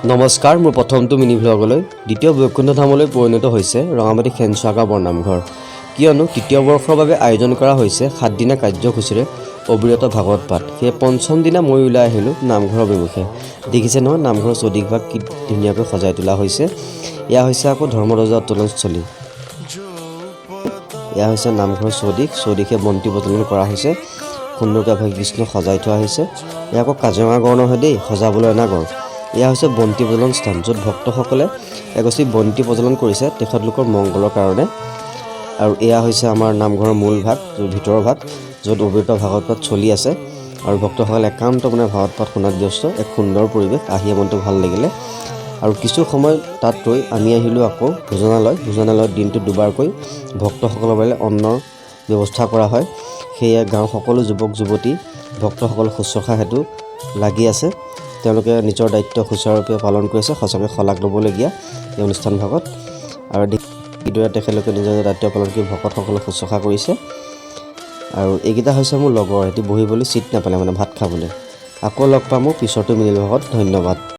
নমস্কাৰ, মোৰ প্ৰথমটো মিনি ভ্লগলৈ দ্বিতীয় বৈকুণ্ঠ ধামলৈ পৰিণত হৈছে ৰঙামাটি খেনচুৱাকা বৰনামঘৰ। কিয়নো তৃতীয় বৰ্ষৰ বাবে আয়োজন কৰা হৈছে 7 দিনা কাৰ্যসূচীৰে অবিৰত ভাগৱত পাঠ। সেই পঞ্চম দিনা মই ওলাই আহিলোঁ নামঘৰৰ অভিমুখে। দেখিছে নহয় নামঘৰৰ চৌদিশভাগ কি ধুনীয়াকৈ সজাই তোলা হৈছে। এয়া হৈছে আকৌ ধৰ্মধ্বজা উত্তোলনস্থলী। এয়া হৈছে নামঘৰৰ চৌদিশে বন্তি প্ৰজ্বলন কৰা হৈছে। সুন্দৰকৈ ভাগি কৃষ্ণ সজাই থোৱা হৈছে। এয়া আকৌ কাজিৰঙা গড় নহয় দেই, সজাবলৈ অনা গড়। এয়া হৈছে বন্তি প্ৰজ্বলন স্থান, য'ত ভক্তসকলে এগছি বন্তি প্ৰজ্বলন কৰিছে তেখেতলোকৰ মংগলৰ কাৰণে। আৰু এয়া হৈছে আমাৰ নামঘৰৰ মূল ভাগ, ভিতৰৰ ভাগ, য'ত অবিৰত ভাগৱত পাঠ চলি আছে আৰু ভক্তসকলে একান্ত মনে ভাগৱত পাঠ শুনাত ব্যস্ত। এক সুন্দৰ পৰিৱেশ, আহি মনটো ভাল লাগিলে। আৰু কিছু সময় তাত ৰৈ আমি আহিলোঁ আকৌ ভোজনালয়ত দিনটোত দুবাৰকৈ ভক্তসকলৰ বাবে অন্নৰ ব্যৱস্থা কৰা হয়। সেয়ে গাঁৱৰ সকলো যুৱক যুৱতী ভক্তসকল শুশ্ৰূষা হেতু লাগি আছে। তেওঁলোকে নিজৰ দায়িত্ব সুচাৰুৰূপে পালন কৰিছে, সঁচাকৈ শলাগ ল'বলগীয়া এই অনুষ্ঠান ভাগত। আৰু কিদৰে তেখেতলোকে নিজৰ দায়িত্ব পালন কৰি ভকতসকলক শুশ্ৰূষা কৰিছে। আৰু এইকেইটা হৈছে মোৰ লগৰ, সিহঁতি বহিবলৈ ছিট নাপালে মানে ভাত খাবলৈ। আকৌ লগ পাম মোৰ পিছৰটো মিনি ভ্লগত। ধন্যবাদ।